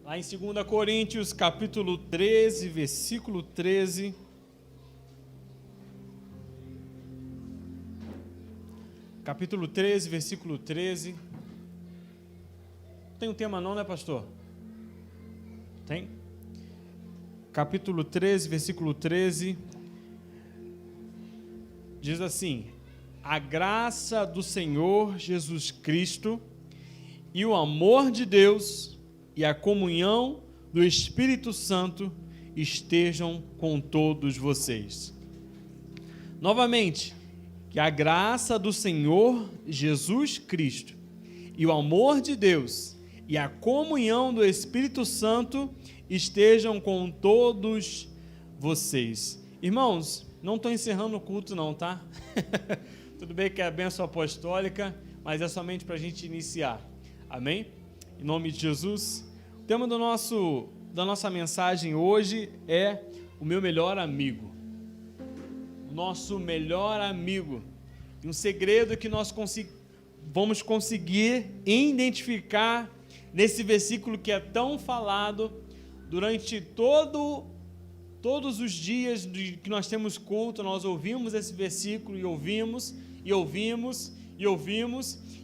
Lá em 2 Coríntios, capítulo 13, versículo 13. Capítulo 13, versículo 13. Tem um tema não, né, pastor? Tem? Capítulo 13, versículo 13. Diz assim: a graça do Senhor Jesus Cristo e o amor de Deus e a comunhão do Espírito Santo estejam com todos vocês. Novamente, que a graça do Senhor Jesus Cristo e o amor de Deus e a comunhão do Espírito Santo estejam com todos vocês. Irmãos, não estou encerrando o culto não, tá? Tudo bem que é a bênção apostólica, mas é somente para a gente iniciar. Amém? Em nome de Jesus. O tema da nossa mensagem hoje é o meu melhor amigo. O nosso melhor amigo. E um segredo que nós vamos conseguir identificar nesse versículo que é tão falado durante todos os dias que nós temos culto, nós ouvimos esse versículo e ouvimos,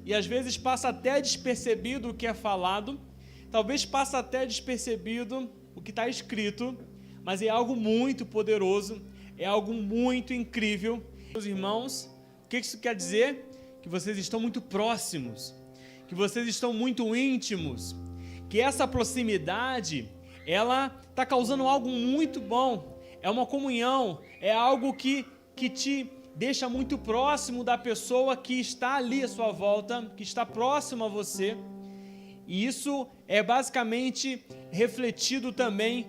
e às vezes passa até despercebido o que é falado, talvez passa até despercebido o que está escrito, mas é algo muito poderoso, é algo muito incrível. Meus irmãos, o que isso quer dizer? Que vocês estão muito próximos, que vocês estão muito íntimos, que essa proximidade, ela está causando algo muito bom, é uma comunhão, é algo que te deixa muito próximo da pessoa que está ali à sua volta, que está próximo a você, e isso é basicamente refletido também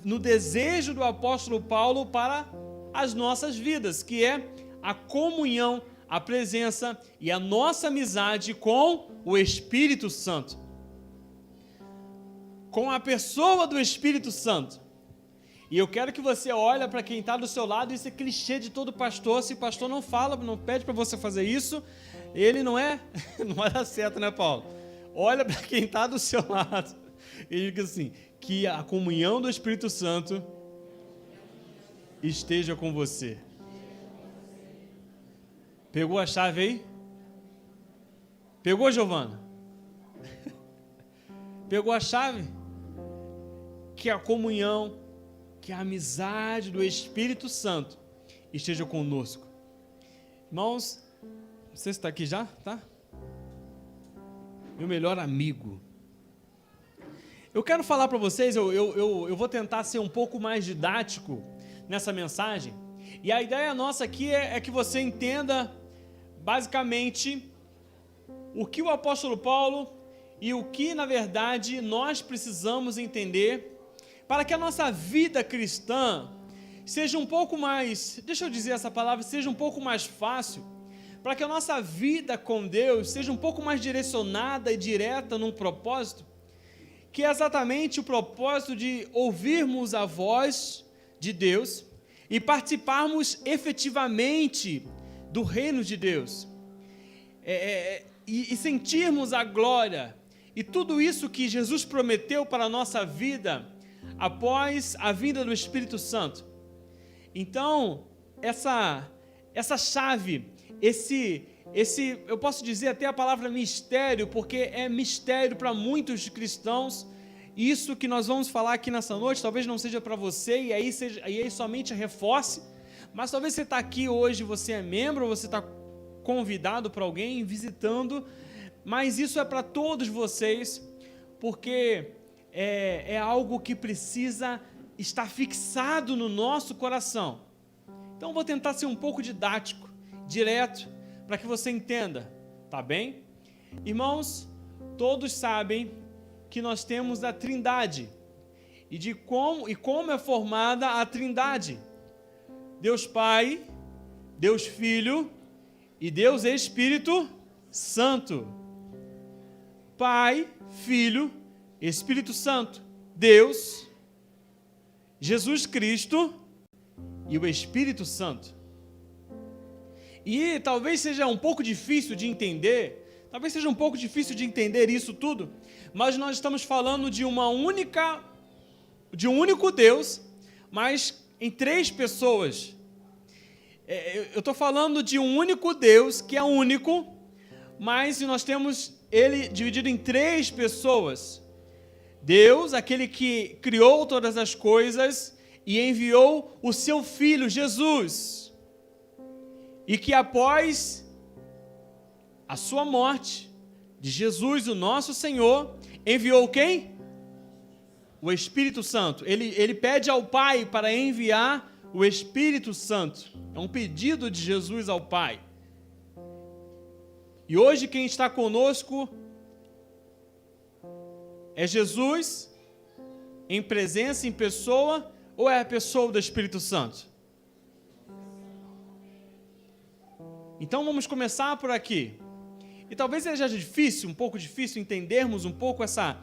no desejo do apóstolo Paulo para as nossas vidas, que é a comunhão, a presença e a nossa amizade com o Espírito Santo, com a pessoa do Espírito Santo. E eu quero que você olhe para quem está do seu lado. Isso é clichê de todo pastor. Se o pastor não fala, não pede para você fazer isso, ele não vai dar certo, né, Paulo? Olha para quem está do seu lado e diga assim: que a comunhão do Espírito Santo esteja com você. Pegou a chave aí? Pegou, Giovana? Pegou a chave? Que a comunhão, que a amizade do Espírito Santo esteja conosco. Irmãos, não sei se está aqui já, tá? Meu melhor amigo. Eu quero falar para vocês, eu vou tentar ser um pouco mais didático nessa mensagem, e a ideia nossa aqui é que você entenda basicamente o que o apóstolo Paulo e o que na verdade nós precisamos entender para que a nossa vida cristã seja um pouco mais, deixa eu dizer essa palavra, seja um pouco mais fácil, para que a nossa vida com Deus seja um pouco mais direcionada e direta num propósito, que é exatamente o propósito de ouvirmos a voz de Deus e participarmos efetivamente do reino de Deus, e sentirmos a glória e tudo isso que Jesus prometeu para a nossa vida após a vinda do Espírito Santo. Então, essa chave, eu posso dizer até a palavra mistério, porque é mistério para muitos cristãos. Isso que nós vamos falar aqui nessa noite, talvez não seja para você, e aí somente reforce, mas talvez você está aqui hoje, você é membro, você está convidado para alguém, visitando, mas isso é para todos vocês, porque é algo que precisa estar fixado no nosso coração. Então vou tentar ser um pouco didático, direto, para que você entenda, tá bem? Irmãos, todos sabem que nós temos a Trindade, e como é formada a Trindade: Deus Pai, Deus Filho e Deus Espírito Santo. Pai, Filho, Espírito Santo, Deus, Jesus Cristo e o Espírito Santo. E talvez seja um pouco difícil de entender, Talvez seja um pouco difícil de entender isso tudo, mas nós estamos falando de um único Deus, mas em 3 pessoas. Eu estou falando de um único Deus, que é único, mas nós temos ele dividido em 3 pessoas. Deus, aquele que criou todas as coisas e enviou o seu Filho, Jesus, e que após a sua morte, de Jesus, o nosso Senhor, enviou quem? O Espírito Santo. Ele pede ao Pai para enviar o Espírito Santo. É um pedido de Jesus ao Pai. E hoje quem está conosco é Jesus em presença, em pessoa, ou é a pessoa do Espírito Santo? Então vamos começar por aqui. E talvez seja um pouco difícil entendermos um pouco essa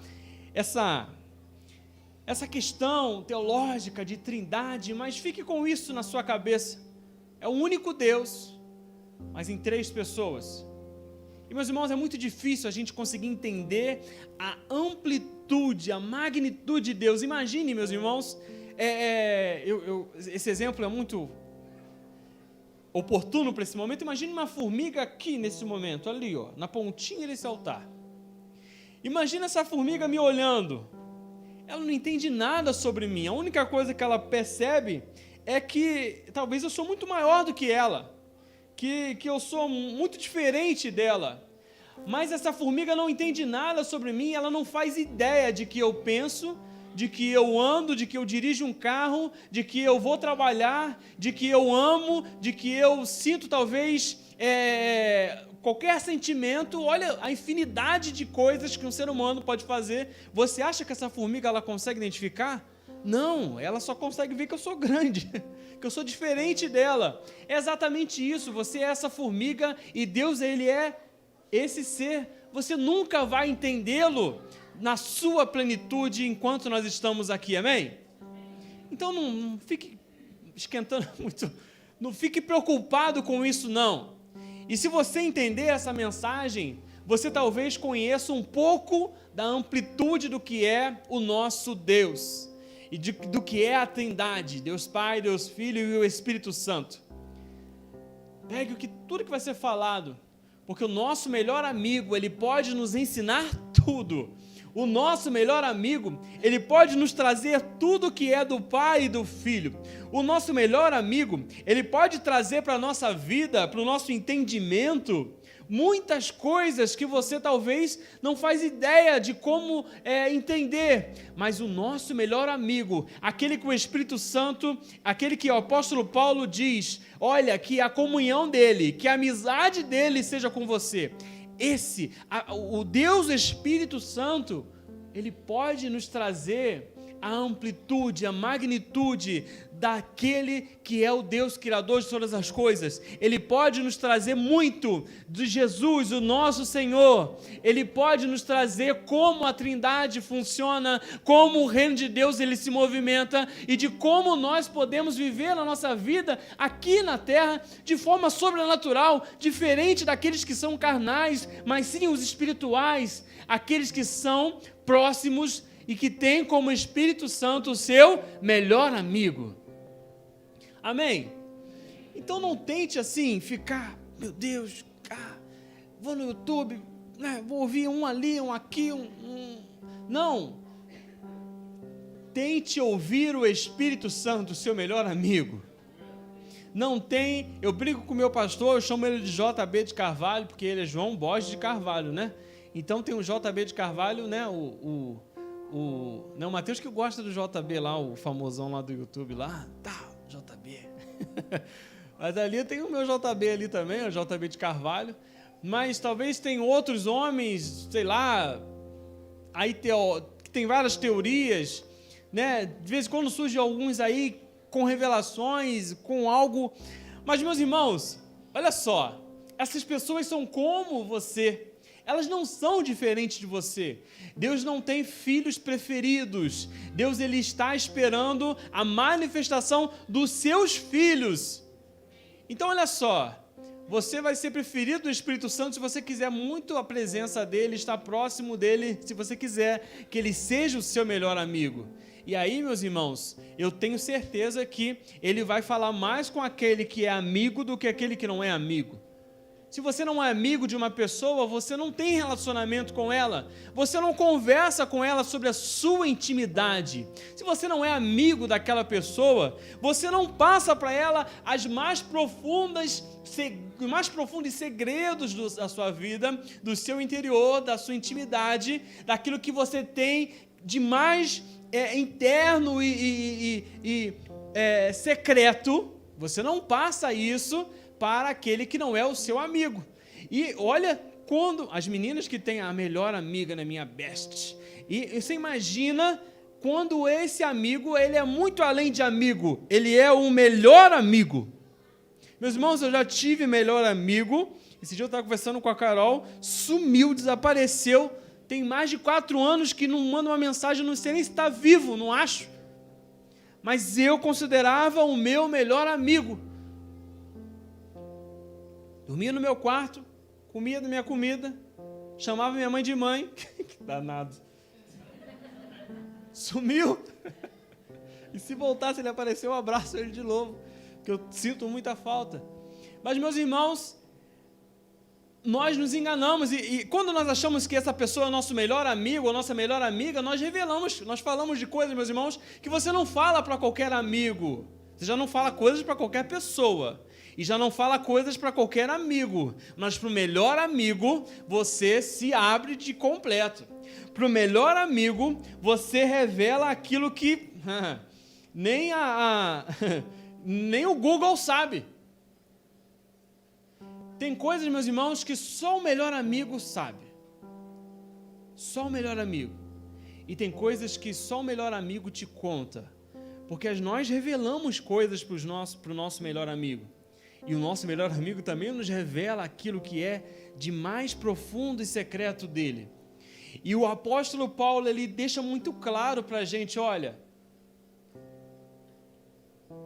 questão teológica de trindade, mas fique com isso na sua cabeça. É um único Deus, mas em 3 pessoas. E, meus irmãos, é muito difícil a gente conseguir entender a amplitude, a magnitude de Deus. Imagine, meus irmãos, esse exemplo é muito oportuno para esse momento. Imagine uma formiga aqui nesse momento, ali, ó, na pontinha desse altar. Imagina essa formiga me olhando. Ela não entende nada sobre mim. A única coisa que ela percebe é que talvez eu sou muito maior do que ela, que eu sou muito diferente dela. Mas essa formiga não entende nada sobre mim, ela não faz ideia de que eu penso, de que eu ando, de que eu dirijo um carro, de que eu vou trabalhar, de que eu amo, de que eu sinto talvez qualquer sentimento. Olha a infinidade de coisas que um ser humano pode fazer. Você acha que essa formiga ela consegue identificar? Não, ela só consegue ver que eu sou grande, que eu sou diferente dela. É exatamente isso, você é essa formiga e Deus, ele é esse ser. Você nunca vai entendê-lo na sua plenitude enquanto nós estamos aqui, amém? Então não fique esquentando muito, não fique preocupado com isso não. E se você entender essa mensagem, você talvez conheça um pouco da amplitude do que é o nosso Deus. E do que é a Trindade, Deus Pai, Deus Filho e o Espírito Santo. Pegue tudo que vai ser falado, porque o nosso melhor amigo, ele pode nos ensinar tudo. O nosso melhor amigo, ele pode nos trazer tudo que é do Pai e do Filho. O nosso melhor amigo, ele pode trazer para a nossa vida, para o nosso entendimento, muitas coisas que você talvez não faz ideia de como entender, mas o nosso melhor amigo, aquele que o Espírito Santo, aquele que o apóstolo Paulo diz, olha, que a comunhão dele, que a amizade dele seja com você, o Deus Espírito Santo, ele pode nos trazer a amplitude, a magnitude daquele que é o Deus criador de todas as coisas. Ele pode nos trazer muito de Jesus, o nosso Senhor. Ele pode nos trazer como a Trindade funciona, como o reino de Deus ele se movimenta e de como nós podemos viver a nossa vida aqui na terra de forma sobrenatural, diferente daqueles que são carnais, mas sim os espirituais, aqueles que são próximos e que tem como Espírito Santo o seu melhor amigo. Amém? Então não tente assim ficar, meu Deus, vou no YouTube, vou ouvir um ali, um aqui, Não. Tente ouvir o Espírito Santo, o seu melhor amigo. Não tem, eu brigo com o meu pastor, eu chamo ele de JB de Carvalho, porque ele é João Borges de Carvalho, né? Então tem o JB de Carvalho, né? O Mateus que gosta do JB lá, o famosão lá do YouTube lá, JB. Mas ali tem o meu JB ali também, o JB de Carvalho. Mas talvez tem outros homens, sei lá, aí que tem várias teorias, né? De vez em quando surgem alguns aí com revelações, com algo. Mas, meus irmãos, olha só, essas pessoas são como você. Elas não são diferentes de você. Deus não tem filhos preferidos. Deus ele está esperando a manifestação dos seus filhos. Então olha só, Você vai ser preferido do Espírito Santo se você quiser muito a presença dele, estar próximo dele, se você quiser que ele seja o seu melhor amigo. E aí, meus irmãos, eu tenho certeza que ele vai falar mais com aquele que é amigo do que aquele que não é amigo. Se você não é amigo de uma pessoa, você não tem relacionamento com ela, você não conversa com ela sobre a sua intimidade. Se você não é amigo daquela pessoa, você não passa para ela os mais profundos segredos da sua vida, do seu interior, da sua intimidade, daquilo que você tem de mais interno e secreto. Você não passa isso para aquele que não é o seu amigo. E olha, quando as meninas que têm a melhor amiga, né, minha best, e você imagina quando esse amigo, ele é muito além de amigo, ele é o melhor amigo. Meus irmãos, eu já tive melhor amigo. Esse dia eu estava conversando com a Carol, sumiu, desapareceu, tem mais de 4 anos que não manda uma mensagem, não sei nem se está vivo, não acho. Mas eu considerava o meu melhor amigo. Dormia no meu quarto, comia da minha comida, chamava minha mãe de mãe. Que danado. Sumiu. E se voltasse, ele apareceu, eu abraço ele de novo, que eu sinto muita falta. Mas, meus irmãos, nós nos enganamos e quando nós achamos que essa pessoa é o nosso melhor amigo ou nossa melhor amiga, nós revelamos, nós falamos de coisas, meus irmãos, que você não fala para qualquer amigo. Você já não fala coisas para qualquer pessoa. E já não fala coisas para qualquer amigo. Mas para o melhor amigo, você se abre de completo. Para o melhor amigo, você revela aquilo que nem o Google sabe. Tem coisas, meus irmãos, que só o melhor amigo sabe. Só o melhor amigo. E tem coisas que só o melhor amigo te conta. Porque nós revelamos coisas para o nosso melhor amigo. E o nosso melhor amigo também nos revela aquilo que é de mais profundo e secreto dele. E o apóstolo Paulo, ele deixa muito claro para a gente, olha,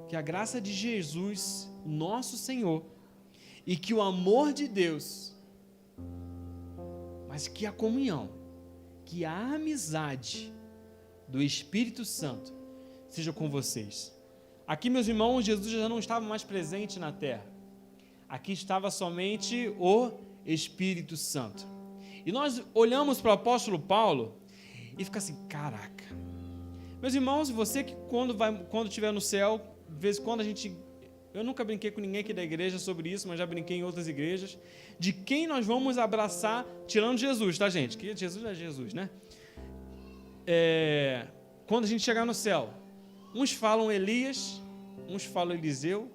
que a graça de Jesus, nosso Senhor, e que o amor de Deus, mas que a comunhão, que a amizade do Espírito Santo seja com vocês. Aqui, meus irmãos, Jesus já não estava mais presente na terra. Aqui estava somente o Espírito Santo. E nós olhamos para o apóstolo Paulo e fica assim, caraca. Meus irmãos, você que quando estiver no céu, de vez em quando eu nunca brinquei com ninguém aqui da igreja sobre isso, mas já brinquei em outras igrejas, de quem nós vamos abraçar, tirando Jesus, tá, gente? Que Jesus é Jesus, né? Quando a gente chegar no céu, uns falam Elias, uns falam Eliseu,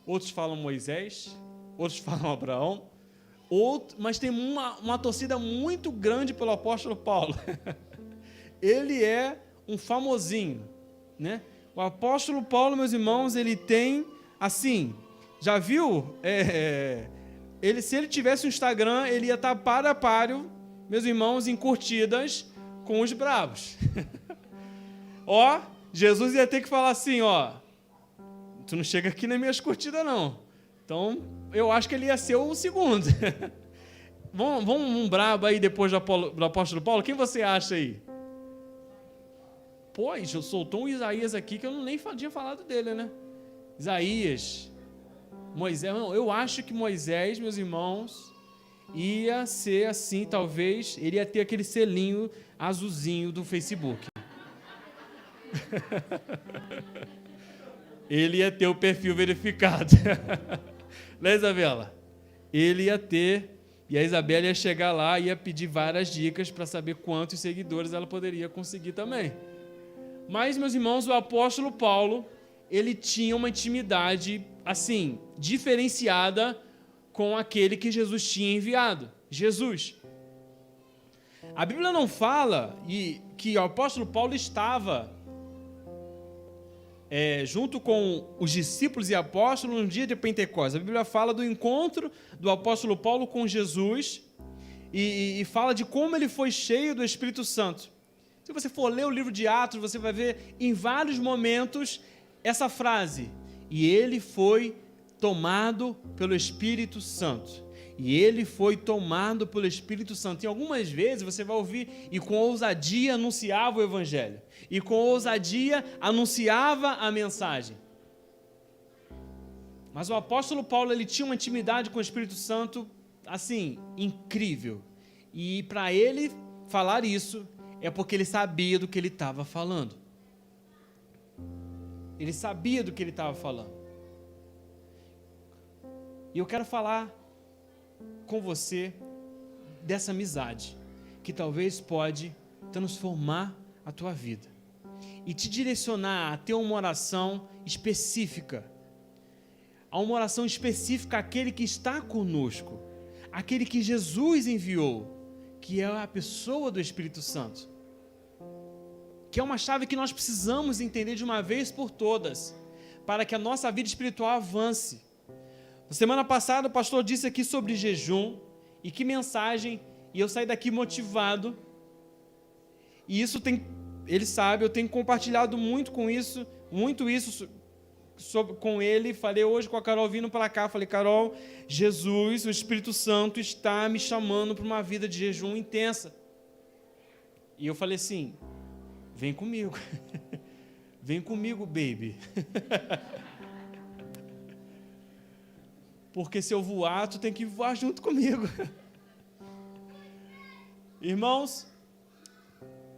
outros falam Moisés, outros falam Abraão, mas tem uma torcida muito grande pelo apóstolo Paulo. Ele é um famosinho, né? O apóstolo Paulo, meus irmãos, ele tem, assim, já viu? Se ele tivesse um Instagram, ele ia estar para páreo, meus irmãos, em curtidas com os bravos. Ó, Jesus ia ter que falar assim, ó, tu não chega aqui nas minhas curtidas, não. Então, eu acho que ele ia ser o segundo. Vamos um brabo aí depois do apóstolo Paulo? Quem você acha aí? Pô, soltou um Isaías aqui que eu nem tinha falado dele, né? Isaías, Moisés. Não, eu acho que Moisés, meus irmãos, ia ser assim, talvez, ele ia ter aquele selinho azulzinho do Facebook. Ele ia ter o perfil verificado. Né, Isabela? Ele ia ter, e a Isabela ia chegar lá e ia pedir várias dicas para saber quantos seguidores ela poderia conseguir também. Mas, meus irmãos, o apóstolo Paulo, ele tinha uma intimidade, assim, diferenciada com aquele que Jesus tinha enviado, Jesus. A Bíblia não fala que o apóstolo Paulo estava junto com os discípulos e apóstolos no dia de Pentecostes. A Bíblia fala do encontro do apóstolo Paulo com Jesus e fala de como ele foi cheio do Espírito Santo. Se você for ler o livro de Atos, você vai ver em vários momentos essa frase, e ele foi tomado pelo Espírito Santo. E ele foi tomado pelo Espírito Santo. E algumas vezes você vai ouvir, e com ousadia anunciava o Evangelho. E com ousadia anunciava a mensagem. Mas o apóstolo Paulo, ele tinha uma intimidade com o Espírito Santo, assim, incrível. E para ele falar isso, é porque ele sabia do que ele estava falando. Ele sabia do que ele estava falando. E eu quero falar com você dessa amizade, que talvez pode transformar a tua vida e te direcionar a ter uma oração específica, a uma oração específica àquele que está conosco, aquele que Jesus enviou, que é a pessoa do Espírito Santo, que é uma chave que nós precisamos entender de uma vez por todas, para que a nossa vida espiritual avance. Na semana passada o pastor disse aqui sobre jejum, e que mensagem, e eu saí daqui motivado, e isso ele sabe, eu tenho compartilhado muito isso com ele. Falei hoje com a Carol vindo para cá, falei: Carol, Jesus, o Espírito Santo está me chamando para uma vida de jejum intensa. E eu falei assim: vem comigo, vem comigo, baby. Porque se eu voar, tu tem que voar junto comigo. Irmãos,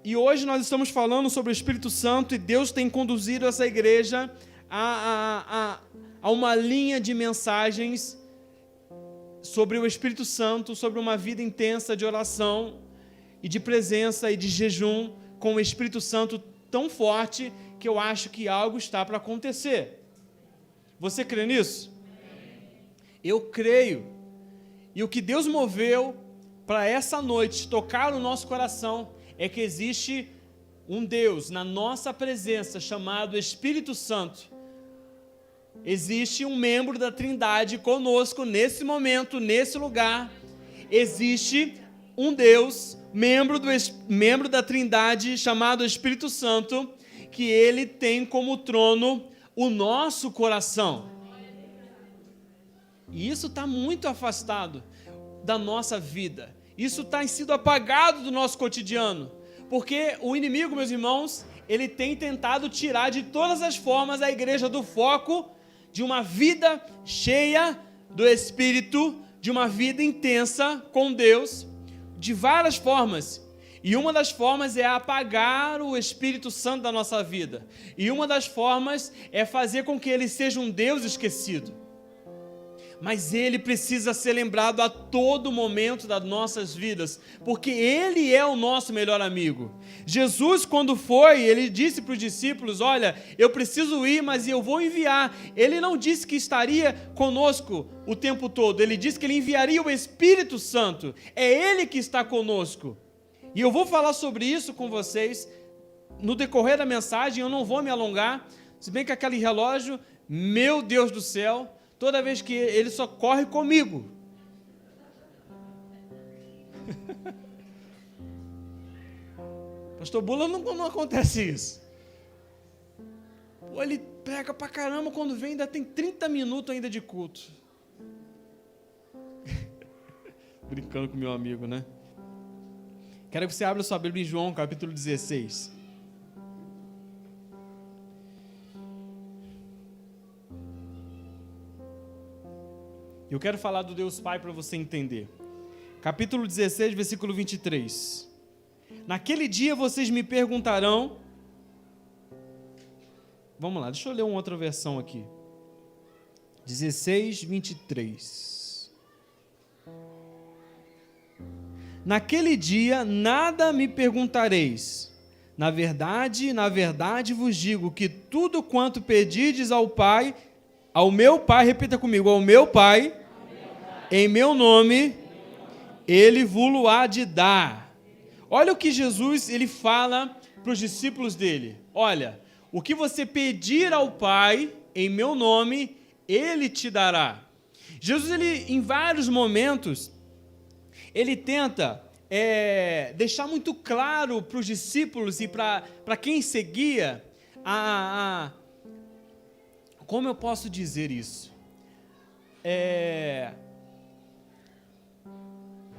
e hoje nós estamos falando sobre o Espírito Santo, e Deus tem conduzido essa igreja a uma linha de mensagens sobre o Espírito Santo, sobre uma vida intensa de oração e de presença e de jejum com o Espírito Santo tão forte que eu acho que algo está para acontecer. Você crê nisso? Eu creio. E o que Deus moveu para essa noite tocar no nosso coração é que existe um Deus na nossa presença chamado Espírito Santo. Existe um membro da Trindade conosco nesse momento, nesse lugar. Existe um Deus, membro da Trindade chamado Espírito Santo, que ele tem como trono o nosso coração. E isso está muito afastado da nossa vida. Isso está sido apagado do nosso cotidiano. Porque o inimigo, meus irmãos, ele tem tentado tirar de todas as formas a igreja do foco de uma vida cheia do Espírito, de uma vida intensa com Deus, de várias formas. E uma das formas é apagar o Espírito Santo da nossa vida. E uma das formas é fazer com que ele seja um Deus esquecido. Mas ele precisa ser lembrado a todo momento das nossas vidas, porque ele é o nosso melhor amigo. Jesus, quando foi, ele disse para os discípulos: olha, eu preciso ir, mas eu vou enviar. Ele não disse que estaria conosco o tempo todo, ele disse que ele enviaria o Espírito Santo. É ele que está conosco. E eu vou falar sobre isso com vocês no decorrer da mensagem. Eu não vou me alongar, se bem que aquele relógio, meu Deus do céu, toda vez que ele só corre comigo. Pastor Bula não acontece isso. Pô, ele prega pra caramba, quando vem ainda tem 30 minutos ainda de culto. Brincando com meu amigo, né? Quero que você abra sua Bíblia em João, capítulo 16. Eu quero falar do Deus Pai para você entender. Capítulo 16, versículo 23. Naquele dia vocês me perguntarão... Vamos lá, deixa eu ler uma outra versão aqui. 16, 23. Naquele dia nada me perguntareis. Na verdade vos digo que tudo quanto pedirdes ao Pai, ao meu Pai, repita comigo, ao meu Pai, em meu nome, ele vos há de dar. Olha o que Jesus ele fala para os discípulos dele. Olha, o que você pedir ao Pai, em meu nome, ele te dará. Jesus, ele, em vários momentos, ele tenta deixar muito claro para os discípulos e para quem seguia, como eu posso dizer isso?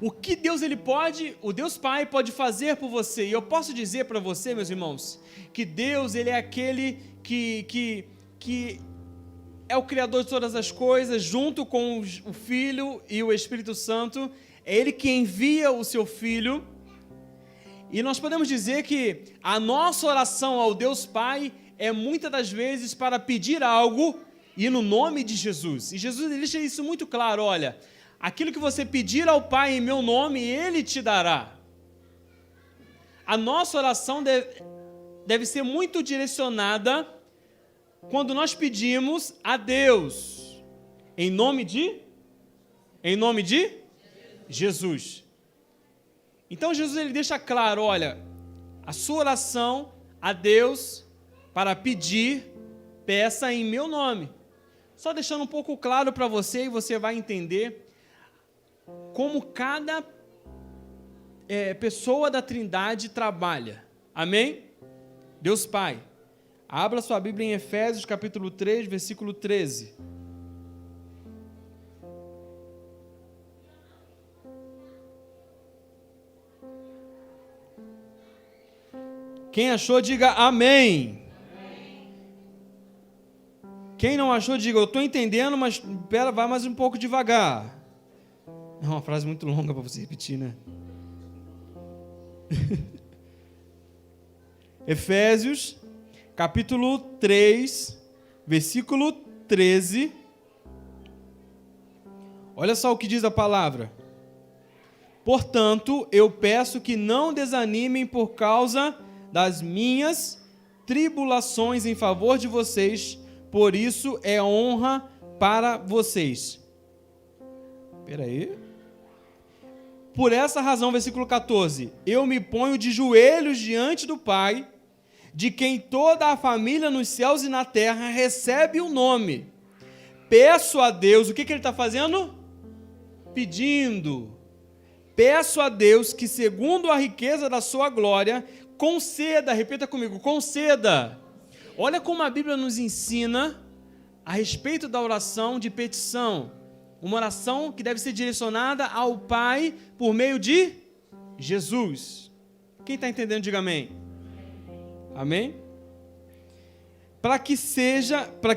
o que Deus o Deus Pai pode fazer por você. E eu posso dizer para você, meus irmãos, que Deus, ele é aquele que é o Criador de todas as coisas, junto com o Filho e o Espírito Santo. É Ele que envia o seu Filho. E nós podemos dizer que a nossa oração ao Deus Pai é muitas das vezes para pedir algo e no nome de Jesus. E Jesus deixa isso muito claro, olha, aquilo que você pedir ao Pai em meu nome, Ele te dará. A nossa oração deve ser muito direcionada quando nós pedimos a Deus, em nome de Jesus. Então Jesus ele deixa claro, olha, a sua oração a Deus para pedir, peça em meu nome. Só deixando um pouco claro para você, e você vai entender como cada pessoa da Trindade trabalha. Amém? Deus Pai. Abra sua Bíblia em Efésios capítulo 3, versículo 13. Quem achou, diga amém. Amém. Quem não achou, diga, eu estou entendendo, mas pera, vai mais um pouco devagar. É uma frase muito longa para você repetir, né? Efésios, capítulo 3, versículo 13. Olha só o que diz a palavra. Portanto, eu peço que não desanimem por causa das minhas tribulações em favor de vocês, por isso é honra para vocês. Espera aí. Por essa razão, versículo 14, eu me ponho de joelhos diante do Pai, de quem toda a família nos céus e na terra recebe o nome. Peço a Deus, o que ele está fazendo? Pedindo. Peço a Deus que, segundo a riqueza da sua glória, conceda, repita comigo, conceda. Olha como a Bíblia nos ensina a respeito da oração de petição. Uma oração que deve ser direcionada ao Pai por meio de Jesus. Quem está entendendo, diga amém. Amém? Para que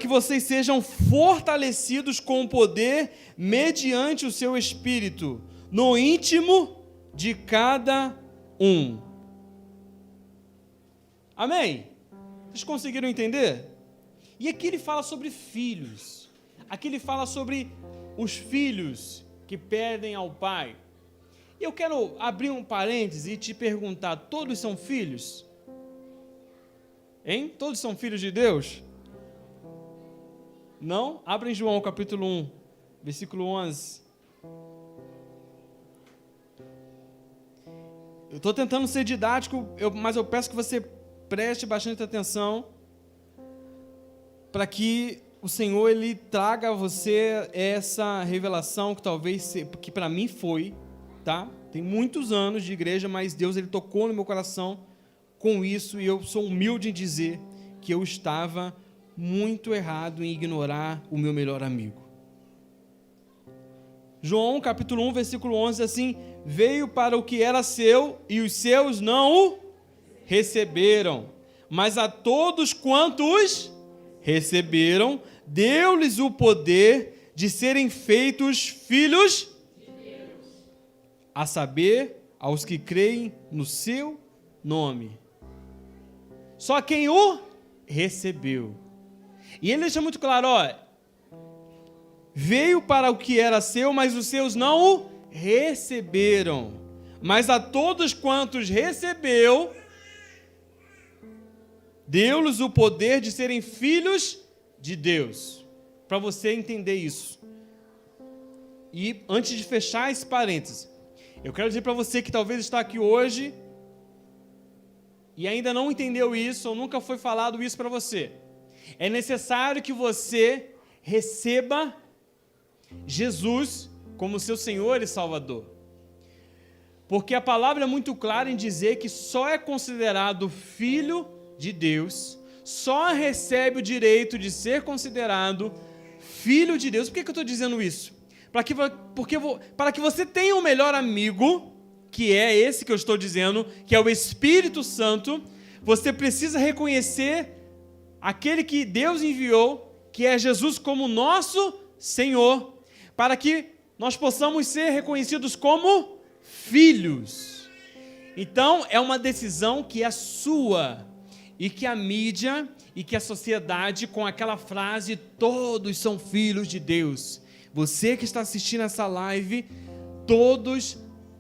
vocês sejam fortalecidos com o poder mediante o seu Espírito, no íntimo de cada um. Amém? Vocês conseguiram entender? E aqui ele fala sobre filhos. Aqui ele fala sobre os filhos que pedem ao Pai. E eu quero abrir um parêntese e te perguntar, todos são filhos? Hein? Todos são filhos de Deus? Não? Abra em João capítulo 1, versículo 11. Eu estou tentando ser didático, mas eu peço que você preste bastante atenção para que o Senhor ele traga a você essa revelação que talvez, que para mim foi, tá? Tem muitos anos de igreja, mas Deus ele tocou no meu coração com isso e eu sou humilde em dizer que eu estava muito errado em ignorar o meu melhor amigo. João capítulo 1, versículo 11, assim, veio para o que era seu e os seus não o receberam, mas a todos quantos receberam, deu-lhes o poder de serem feitos filhos de Deus, a saber, aos que creem no seu nome. Só quem o recebeu. E ele deixa muito claro, veio para o que era seu, mas os seus não o receberam. Mas a todos quantos recebeu, deu-lhes o poder de serem filhos de Deus. Para você entender isso. E antes de fechar esse parênteses, eu quero dizer para você que talvez está aqui hoje e ainda não entendeu isso, ou nunca foi falado isso para você. É necessário que você receba Jesus como seu Senhor e Salvador. Porque a palavra é muito clara em dizer que só é considerado filho de Deus, só recebe o direito de ser considerado filho de Deus. Por que eu estou dizendo isso? Para que você tenha um melhor amigo, que é esse que eu estou dizendo, que é o Espírito Santo, você precisa reconhecer aquele que Deus enviou, que é Jesus, como nosso Senhor, para que nós possamos ser reconhecidos como filhos. Então, é uma decisão que é sua, e que a mídia e que a sociedade, com aquela frase, todos são filhos de Deus. Você que está assistindo essa live, todos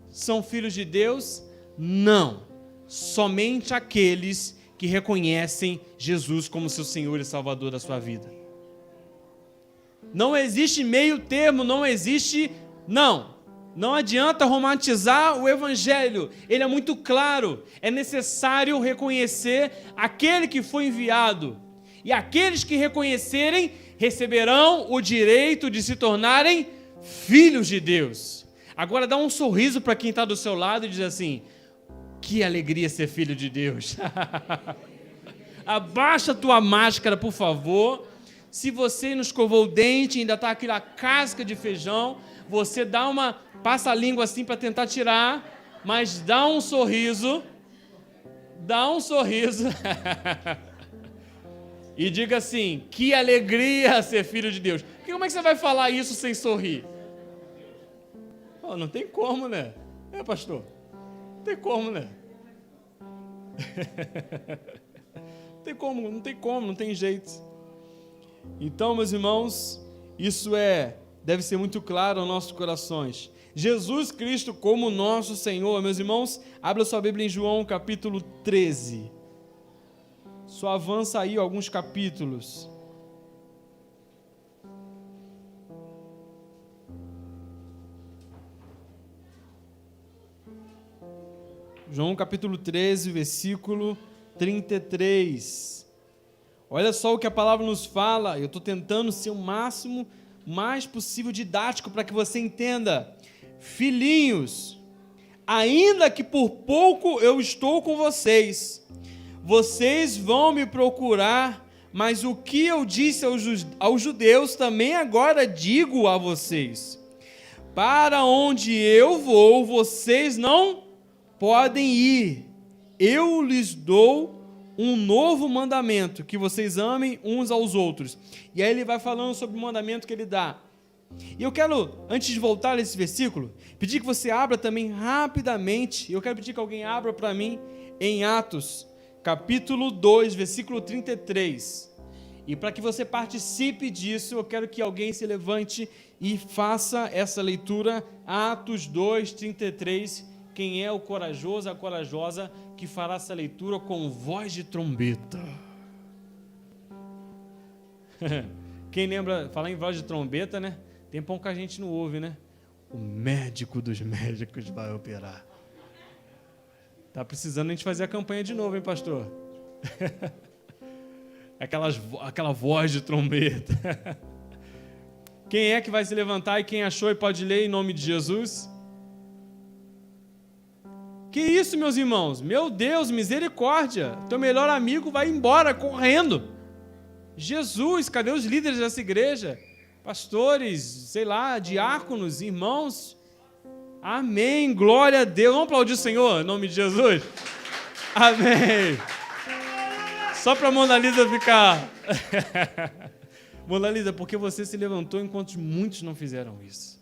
são filhos de Deus? Não. Somente aqueles que reconhecem Jesus como seu Senhor e Salvador da sua vida. Não existe meio termo, não adianta romantizar o Evangelho, ele é muito claro, é necessário reconhecer aquele que foi enviado, e aqueles que reconhecerem, receberão o direito de se tornarem filhos de Deus. Agora dá um sorriso para quem está do seu lado e diz assim: que alegria ser filho de Deus. Abaixa a tua máscara, por favor. Se você não escovou o dente, ainda está aquela casca de feijão, você passa a língua assim para tentar tirar, mas dá um sorriso, e diga assim: que alegria ser filho de Deus. Como é que você vai falar isso sem sorrir? Oh, não tem como, né? Pastor? Não tem como, né? Não tem como, não tem jeito. Então, meus irmãos, isso deve ser muito claro aos nossos corações. Jesus Cristo como nosso Senhor. Meus irmãos, abra sua Bíblia em João capítulo 13. Só avança aí alguns capítulos. João capítulo 13, versículo 33. Olha só o que a palavra nos fala. Eu estou tentando ser o mais possível didático para que você entenda. Filhinhos, ainda que por pouco eu estou com vocês, vocês vão me procurar, mas o que eu disse aos judeus também agora digo a vocês: para onde eu vou, vocês não podem ir. Eu lhes dou um novo mandamento, que vocês amem uns aos outros. E aí ele vai falando sobre o mandamento que ele dá. E eu quero, antes de voltar a esse versículo, pedir que você abra também rapidamente, eu quero pedir que alguém abra para mim em Atos, capítulo 2, versículo 33. E para que você participe disso, eu quero que alguém se levante e faça essa leitura, Atos 2, 33. Quem é o corajoso, a corajosa, que fará essa leitura com voz de trombeta? Quem lembra, falar em voz de trombeta, né? Tem pão que a gente não ouve, né? O médico dos médicos vai operar. Tá precisando a gente fazer a campanha de novo, hein, pastor? Aquela voz de trombeta. Quem é que vai se levantar e quem achou e pode ler em nome de Jesus? Que isso, meus irmãos? Meu Deus, misericórdia. Teu melhor amigo vai embora correndo. Jesus, cadê os líderes dessa igreja? Pastores, sei lá, diáconos, irmãos. Amém, glória a Deus. Vamos aplaudir o Senhor, em nome de Jesus? Amém. Só para a Mona Lisa ficar... Mona Lisa, porque você se levantou enquanto muitos não fizeram isso.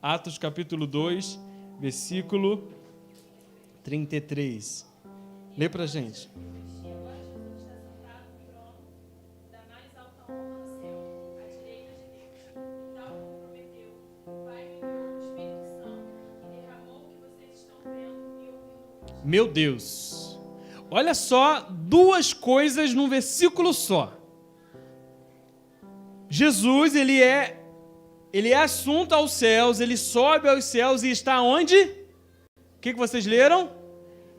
Atos capítulo 2, versículo 33. Lê pra gente. Meu Deus. Olha só, duas coisas num versículo só. Jesus, ele é assunto aos céus, ele sobe aos céus e está onde? O que vocês leram?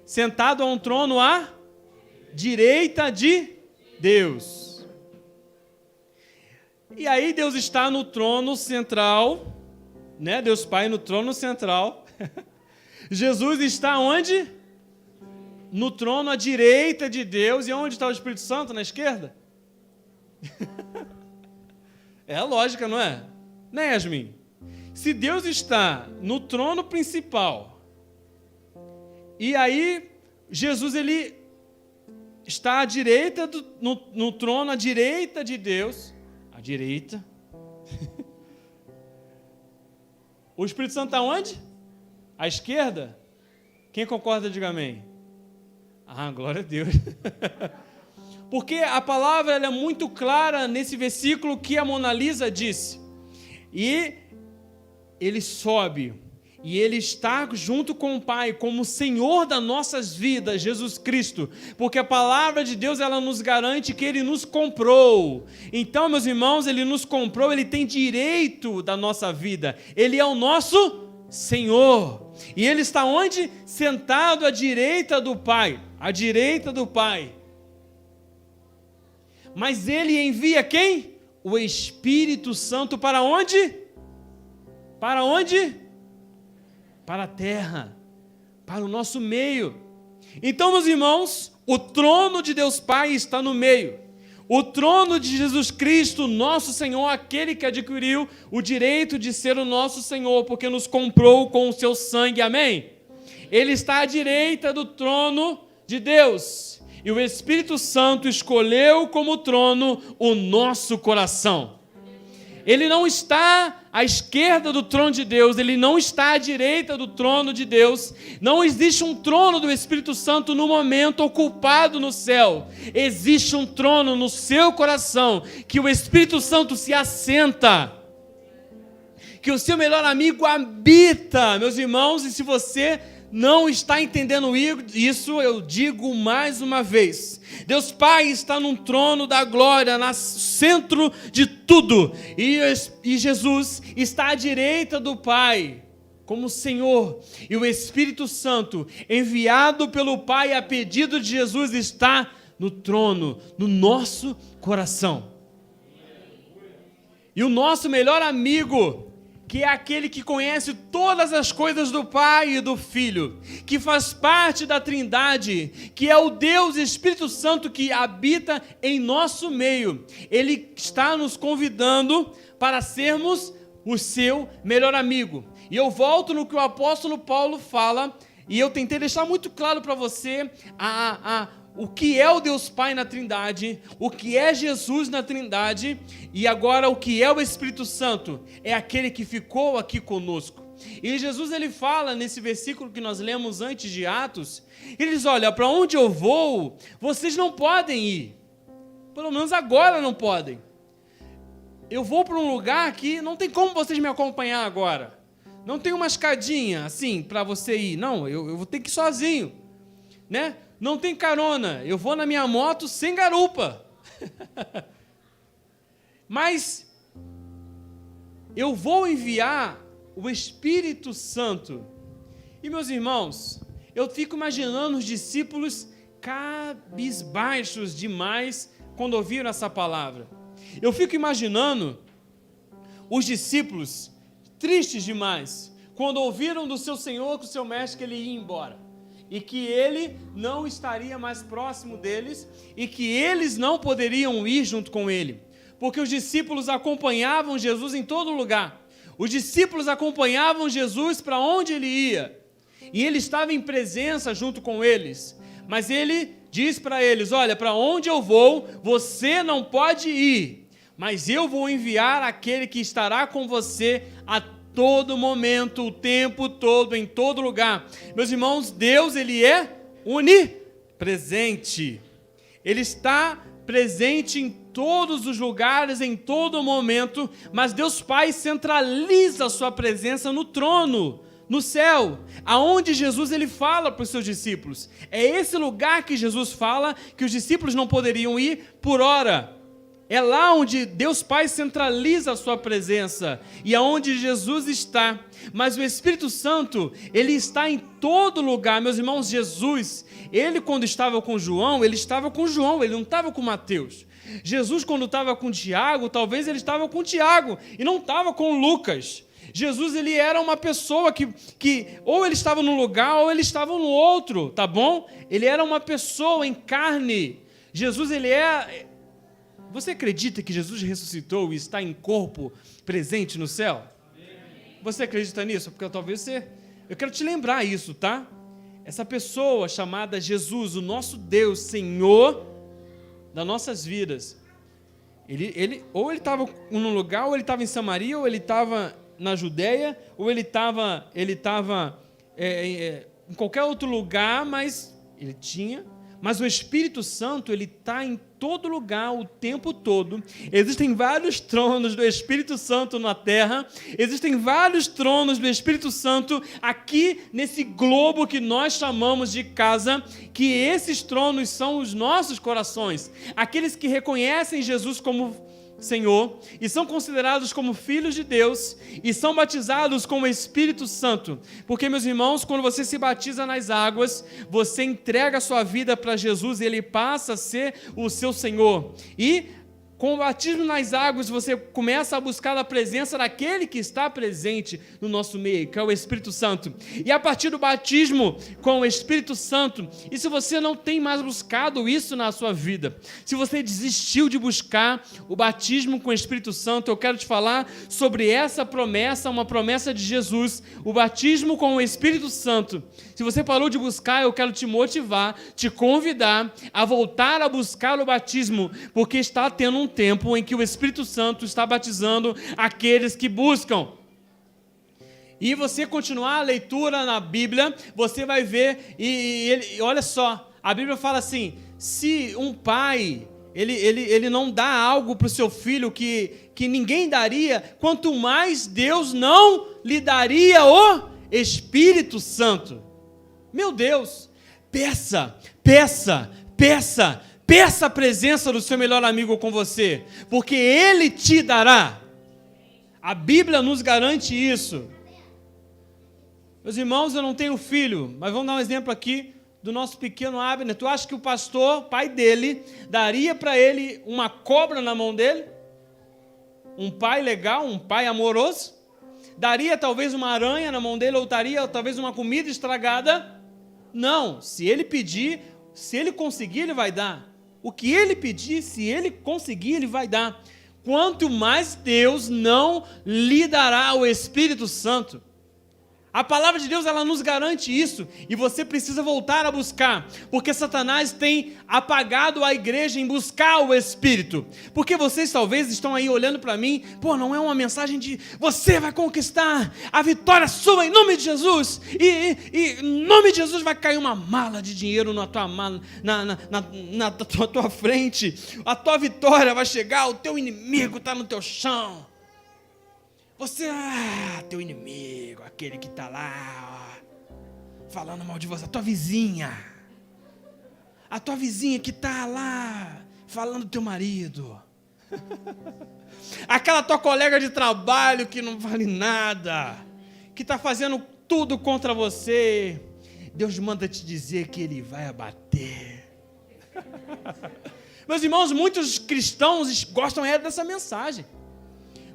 Sentado a um trono à direita de Deus. E aí Deus está no trono central, né? Deus Pai no trono central. Jesus está onde? No trono à direita de Deus. E onde está o Espírito Santo? Na esquerda? É a lógica, não é? Né, Yasmin? Se Deus está no trono principal, e aí Jesus ele está à direita, no trono, à direita de Deus, à direita. O Espírito Santo está onde? À esquerda? Quem concorda, diga amém. Ah, glória a Deus. Porque a palavra ela é muito clara nesse versículo que a Mona Lisa disse. E ele sobe, e ele está junto com o Pai, como Senhor das nossas vidas, Jesus Cristo. Porque a palavra de Deus, ela nos garante que Ele nos comprou. Então, meus irmãos, Ele nos comprou, Ele tem direito da nossa vida. Ele é o nosso Senhor. E Ele está onde? Sentado à direita do Pai. À direita do Pai. Mas Ele envia quem? O Espírito Santo para onde? Para onde? Para a terra, para o nosso meio. Então, meus irmãos, o trono de Deus Pai está no meio. O trono de Jesus Cristo, nosso Senhor, aquele que adquiriu o direito de ser o nosso Senhor, porque nos comprou com o seu sangue, amém? Ele está à direita do trono de Deus. E o Espírito Santo escolheu como trono o nosso coração. Ele não está à esquerda do trono de Deus, ele não está à direita do trono de Deus. Não existe um trono do Espírito Santo no momento ocupado no céu. Existe um trono no seu coração, que o Espírito Santo se assenta, que o seu melhor amigo habita, meus irmãos. E se você não está entendendo isso, eu digo mais uma vez: Deus Pai está num trono da glória, no centro de tudo, e Jesus está à direita do Pai, como Senhor, e o Espírito Santo, enviado pelo Pai a pedido de Jesus, está no trono, no nosso coração. E o nosso melhor amigo, que é aquele que conhece todas as coisas do Pai e do Filho, que faz parte da Trindade, que é o Deus Espírito Santo que habita em nosso meio. Ele está nos convidando para sermos o seu melhor amigo. E eu volto no que o apóstolo Paulo fala, e eu tentei deixar muito claro para você o que é o Deus Pai na Trindade, o que é Jesus na Trindade, e agora o que é o Espírito Santo, é aquele que ficou aqui conosco. E Jesus ele fala nesse versículo que nós lemos antes de Atos, ele diz: olha, para onde eu vou, vocês não podem ir, pelo menos agora não podem. Eu vou para um lugar que não tem como vocês me acompanhar agora, não tem uma escadinha assim para você ir, não, eu vou ter que ir sozinho, né? Não tem carona, eu vou na minha moto sem garupa. Mas eu vou enviar o Espírito Santo. E, meus irmãos, eu fico imaginando os discípulos cabisbaixos demais quando ouviram essa palavra. Eu fico imaginando os discípulos tristes demais quando ouviram do seu Senhor, do seu mestre, que ele ia embora. E que ele não estaria mais próximo deles, e que eles não poderiam ir junto com ele, porque os discípulos acompanhavam Jesus em todo lugar. Os discípulos acompanhavam Jesus para onde ele ia, e ele estava em presença junto com eles, mas ele diz para eles: olha, para onde eu vou, você não pode ir, mas eu vou enviar aquele que estará com você a todo momento, o tempo todo, em todo lugar. Meus irmãos, Deus, ele é onipresente. Ele está presente em todos os lugares, em todo momento, mas Deus Pai centraliza a sua presença no trono, no céu, aonde Jesus ele fala para os seus discípulos. É esse lugar que Jesus fala que os discípulos não poderiam ir por hora. É lá onde Deus Pai centraliza a sua presença e aonde Jesus está. Mas o Espírito Santo, ele está em todo lugar. Meus irmãos, Jesus, ele quando estava com João, ele estava com João, ele não estava com Mateus. Jesus quando estava com Tiago, talvez ele estava com Tiago e não estava com Lucas. Jesus, ele era uma pessoa que ou ele estava num lugar ou ele estava no outro, tá bom? Ele era uma pessoa em carne. Jesus, ele é Você acredita que Jesus ressuscitou e está em corpo presente no céu? Você acredita nisso? Porque talvez você... Eu quero te lembrar isso, tá? Essa pessoa chamada Jesus, o nosso Deus, Senhor das nossas vidas, ou ele estava num lugar, ou ele estava em Samaria, ou ele estava na Judéia, ou ele estava em qualquer outro lugar, mas ele tinha... Mas o Espírito Santo, ele está em todo lugar, o tempo todo. Existem vários tronos do Espírito Santo na terra. Existem vários tronos do Espírito Santo aqui nesse globo que nós chamamos de casa, que esses tronos são os nossos corações. Aqueles que reconhecem Jesus como Senhor, e são considerados como filhos de Deus, e são batizados com o Espírito Santo, porque, meus irmãos, quando você se batiza nas águas, você entrega a sua vida para Jesus, e Ele passa a ser o seu Senhor, e com o batismo nas águas, você começa a buscar a presença daquele que está presente no nosso meio, que é o Espírito Santo. E a partir do batismo com o Espírito Santo, e se você não tem mais buscado isso na sua vida, se você desistiu de buscar o batismo com o Espírito Santo, eu quero te falar sobre essa promessa, uma promessa de Jesus, o batismo com o Espírito Santo. Se você parou de buscar, eu quero te motivar, te convidar a voltar a buscar o batismo, porque está tendo um tempo em que o Espírito Santo está batizando aqueles que buscam. E você continuar a leitura na Bíblia, você vai ver, e olha só, a Bíblia fala assim, se um pai, ele não dá algo para o seu filho que ninguém daria, quanto mais Deus não lhe daria o Espírito Santo. Meu Deus, peça a presença do seu melhor amigo com você, porque Ele te dará. A Bíblia nos garante isso. Meus irmãos, eu não tenho filho, mas vamos dar um exemplo aqui do nosso pequeno Abner. Tu acha que o pastor, pai dele, daria para ele uma cobra na mão dele? Um pai legal, um pai amoroso? Daria talvez uma aranha na mão dele, ou daria talvez uma comida estragada? Não, se ele pedir, se ele conseguir, ele vai dar. O que ele pedir, se ele conseguir, ele vai dar. Quanto mais Deus não lhe dará o Espírito Santo. A palavra de Deus, ela nos garante isso, e você precisa voltar a buscar, porque Satanás tem apagado a igreja em buscar o Espírito, porque vocês talvez estão aí olhando para mim, não é uma mensagem de você vai conquistar a vitória sua em nome de Jesus, e em nome de Jesus vai cair uma mala de dinheiro na tua mala, na tua frente, a tua vitória vai chegar, o teu inimigo está no teu chão. Você, teu inimigo, aquele que está lá, falando mal de você, a tua vizinha que está lá, falando do teu marido, aquela tua colega de trabalho que não vale nada, que está fazendo tudo contra você, Deus manda te dizer que Ele vai abater. Meus irmãos, muitos cristãos gostam dessa mensagem.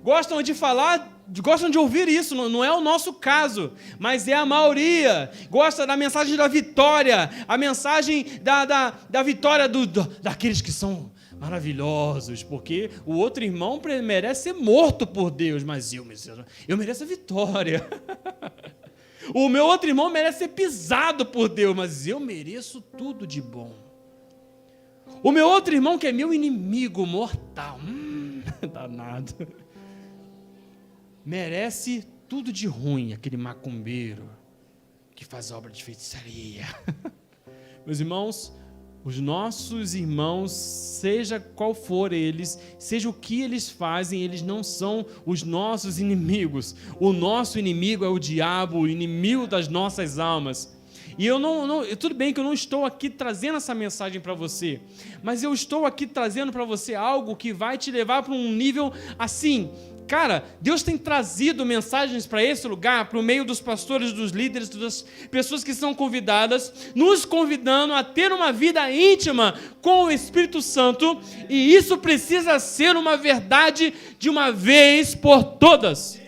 Gostam de falar, gostam de ouvir isso, não é o nosso caso, mas é a maioria. Gosta da mensagem da vitória, a mensagem da vitória daqueles que são maravilhosos, porque o outro irmão merece ser morto por Deus, mas eu mereço a vitória. O meu outro irmão merece ser pisado por Deus, mas eu mereço tudo de bom. O meu outro irmão que é meu inimigo mortal, danado, merece tudo de ruim, aquele macumbeiro que faz obra de feitiçaria. Meus irmãos, os nossos irmãos, seja qual for eles, seja o que eles fazem, eles não são os nossos inimigos. O nosso inimigo é o diabo, o inimigo das nossas almas. E tudo bem que eu não estou aqui trazendo essa mensagem para você, mas eu estou aqui trazendo para você algo que vai te levar para um nível assim. Cara, Deus tem trazido mensagens para esse lugar, para o meio dos pastores, dos líderes, das pessoas que são convidadas, nos convidando a ter uma vida íntima com o Espírito Santo, e isso precisa ser uma verdade de uma vez por todas.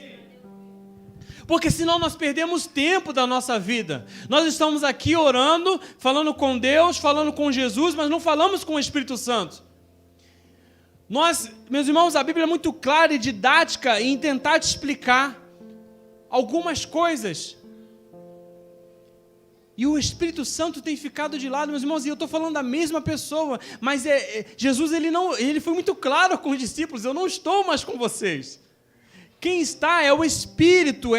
Porque senão nós perdemos tempo da nossa vida. Nós estamos aqui orando, falando com Deus, falando com Jesus, mas não falamos com o Espírito Santo. Meus irmãos, a Bíblia é muito clara e didática em tentar te explicar algumas coisas. E o Espírito Santo tem ficado de lado, meus irmãos, e eu estou falando da mesma pessoa, mas Jesus ele foi muito claro com os discípulos: eu não estou mais com vocês. Quem está é o Espírito,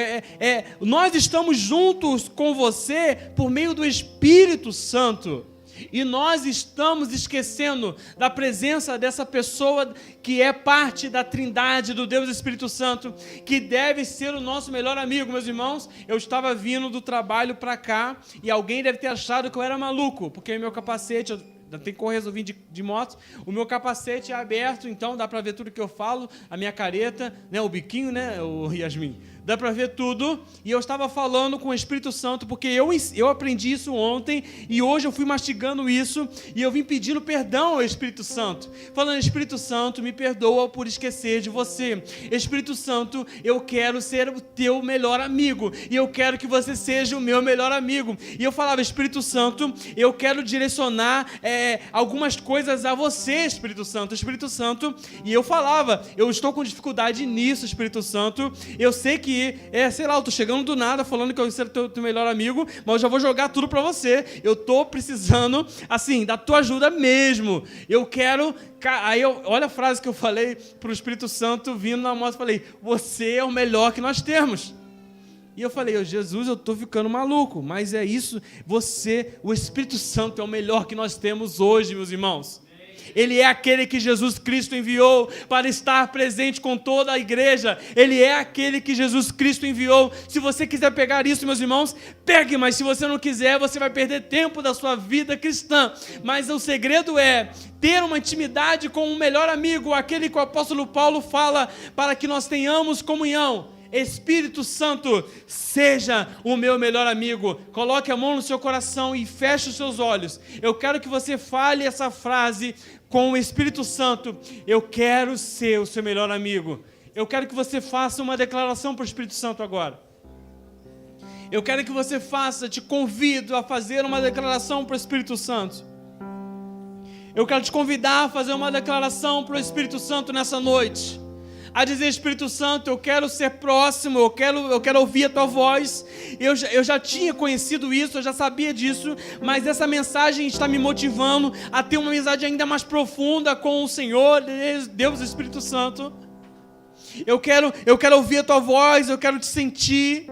nós estamos juntos com você por meio do Espírito Santo. E nós estamos esquecendo da presença dessa pessoa que é parte da Trindade, do Deus Espírito Santo, que deve ser o nosso melhor amigo. Meus irmãos, eu estava vindo do trabalho para cá e alguém deve ter achado que eu era maluco, porque meu capacete, eu tenho que correr, eu vim de moto, o meu capacete é aberto, então dá para ver tudo que eu falo, a minha careta, né, o biquinho, né, o Yasmin, dá para ver tudo. E eu estava falando com o Espírito Santo, porque eu aprendi isso ontem, e hoje eu fui mastigando isso, e eu vim pedindo perdão ao Espírito Santo, falando: Espírito Santo, me perdoa por esquecer de você. Espírito Santo, eu quero ser o teu melhor amigo, e eu quero que você seja o meu melhor amigo. E eu falava: Espírito Santo, eu quero direcionar algumas coisas a você, Espírito Santo. Espírito Santo, e eu falava: eu estou com dificuldade nisso, Espírito Santo, eu sei que sei lá, eu tô chegando do nada falando que eu ser teu melhor amigo, mas eu já vou jogar tudo pra você. Eu tô precisando, assim, da tua ajuda mesmo. Eu quero... Aí olha a frase que eu falei pro Espírito Santo vindo na moto, falei: você é o melhor que nós temos. E eu falei: Jesus, eu tô ficando maluco, mas é isso, o Espírito Santo é o melhor que nós temos hoje, meus irmãos. Ele é aquele que Jesus Cristo enviou para estar presente com toda a igreja. Ele é aquele que Jesus Cristo enviou. Se você quiser pegar isso, meus irmãos, pegue, mas se você não quiser, você vai perder tempo da sua vida cristã. Mas o segredo é ter uma intimidade com um melhor amigo, aquele que o apóstolo Paulo fala para que nós tenhamos comunhão. Espírito Santo, seja o meu melhor amigo. Coloque a mão no seu coração e feche os seus olhos. Eu quero que você fale essa frase com o Espírito Santo: eu quero ser o seu melhor amigo. Eu quero que você faça uma declaração para o Espírito Santo agora. Eu quero que você te convido a fazer uma declaração para o Espírito Santo. Eu quero te convidar a fazer uma declaração para o Espírito Santo nessa noite, a dizer: Espírito Santo, eu quero ser próximo, eu quero ouvir a tua voz. Eu já tinha conhecido isso, eu já sabia disso, mas essa mensagem está me motivando a ter uma amizade ainda mais profunda com o Senhor, Deus Espírito Santo. Eu quero ouvir a tua voz, eu quero te sentir.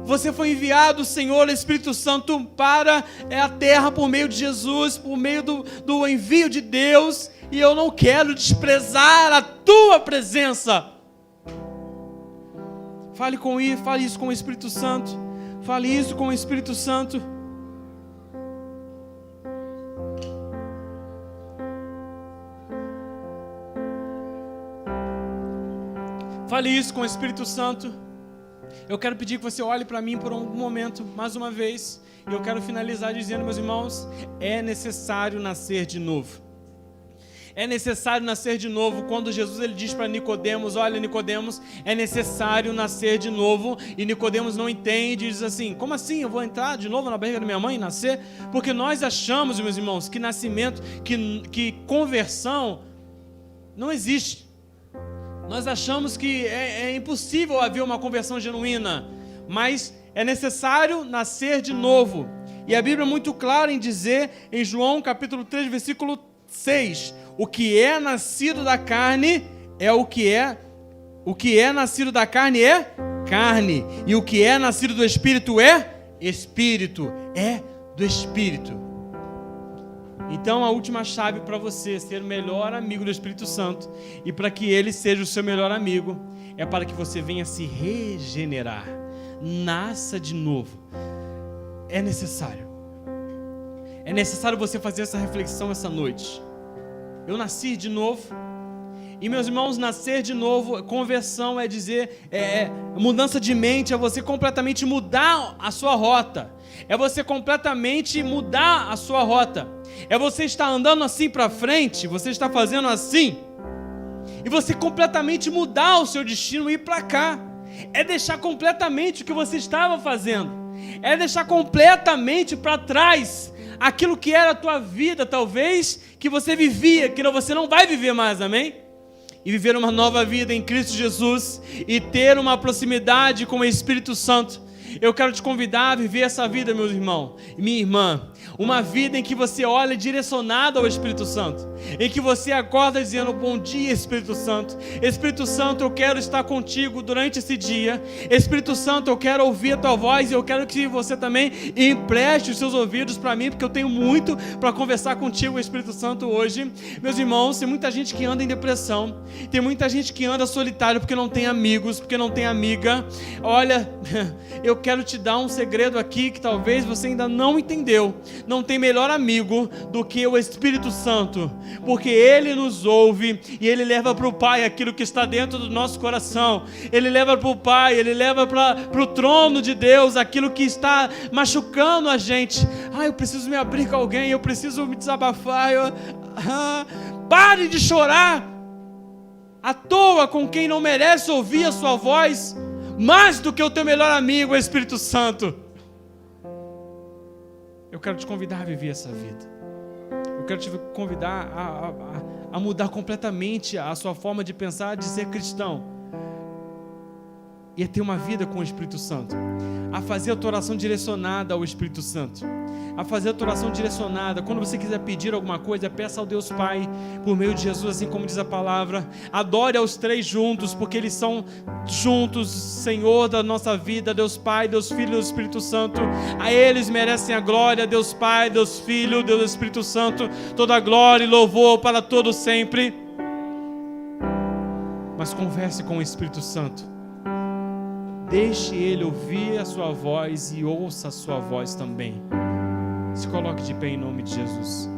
Você foi enviado, Senhor, Espírito Santo, para a terra por meio de Jesus, por meio do envio de Deus. E eu não quero desprezar a tua presença. Fale isso com o Espírito Santo. Fale isso com o Espírito Santo. Fale isso com o Espírito Santo. Eu quero pedir que você olhe para mim por um momento, mais uma vez. E eu quero finalizar dizendo, meus irmãos, é necessário nascer de novo. É necessário nascer de novo. Quando Jesus ele diz para Nicodemos: olha, Nicodemos, é necessário nascer de novo. E Nicodemos não entende e diz assim: como assim? Eu vou entrar de novo na barriga da minha mãe e nascer? Porque nós achamos, meus irmãos, que nascimento, que conversão não existe. Nós achamos que é impossível haver uma conversão genuína. Mas é necessário nascer de novo. E a Bíblia é muito clara em dizer, em João capítulo 3, versículo 6, o que é nascido da carne é o que é nascido da carne é carne, e o que é nascido do Espírito é Espírito, é do Espírito. Então a última chave para você ser o melhor amigo do Espírito Santo, e para que ele seja o seu melhor amigo, é para que você venha se regenerar, nasça de novo. É necessário você fazer essa reflexão essa noite. Eu nasci de novo. E meus irmãos, nascer de novo, conversão é dizer, mudança de mente, é você completamente mudar a sua rota. É você completamente mudar a sua rota. É você estar andando assim para frente, você está fazendo assim, e você completamente mudar o seu destino e ir para cá. É deixar completamente o que você estava fazendo. É deixar completamente para trás aquilo que era a tua vida, talvez, que você vivia, que você não vai viver mais, amém? e viver uma nova vida em Cristo Jesus e ter uma proximidade com o Espírito Santo, eu quero te convidar a viver essa vida, meu irmão e minha irmã. Uma vida em que você olha direcionado ao Espírito Santo, em que você acorda dizendo: bom dia, Espírito Santo. Espírito Santo, eu quero estar contigo durante esse dia. Espírito Santo, eu quero ouvir a tua voz, e eu quero que você também empreste os seus ouvidos para mim, porque eu tenho muito para conversar contigo, Espírito Santo, hoje. Meus irmãos, tem muita gente que anda em depressão, tem muita gente que anda solitário porque não tem amigos, porque não tem amiga. Olha, eu quero te dar um segredo aqui que talvez você ainda não entendeu. Não tem melhor amigo do que o Espírito Santo, porque Ele nos ouve e Ele leva para o Pai aquilo que está dentro do nosso coração. Ele leva para o Pai, Ele leva para o trono de Deus aquilo que está machucando a gente. Eu preciso me abrir com alguém, eu preciso me desabafar. Pare de chorar à toa com quem não merece ouvir a sua voz, mais do que o teu melhor amigo, o Espírito Santo. Eu quero te convidar a viver essa vida. Eu quero te convidar a mudar completamente a sua forma de pensar, de ser cristão, e a ter uma vida com o Espírito Santo, a fazer a tua oração direcionada ao Espírito Santo, a fazer a tua oração direcionada. Quando você quiser pedir alguma coisa, peça ao Deus Pai, por meio de Jesus, assim como diz a palavra. Adore aos três juntos, porque eles são juntos, Senhor da nossa vida, Deus Pai, Deus Filho e Deus Espírito Santo. A eles merecem a glória, Deus Pai, Deus Filho, Deus Espírito Santo, toda a glória e louvor para todos sempre. Mas converse com o Espírito Santo, deixe Ele ouvir a sua voz e ouça a sua voz também. Se coloque de pé em nome de Jesus.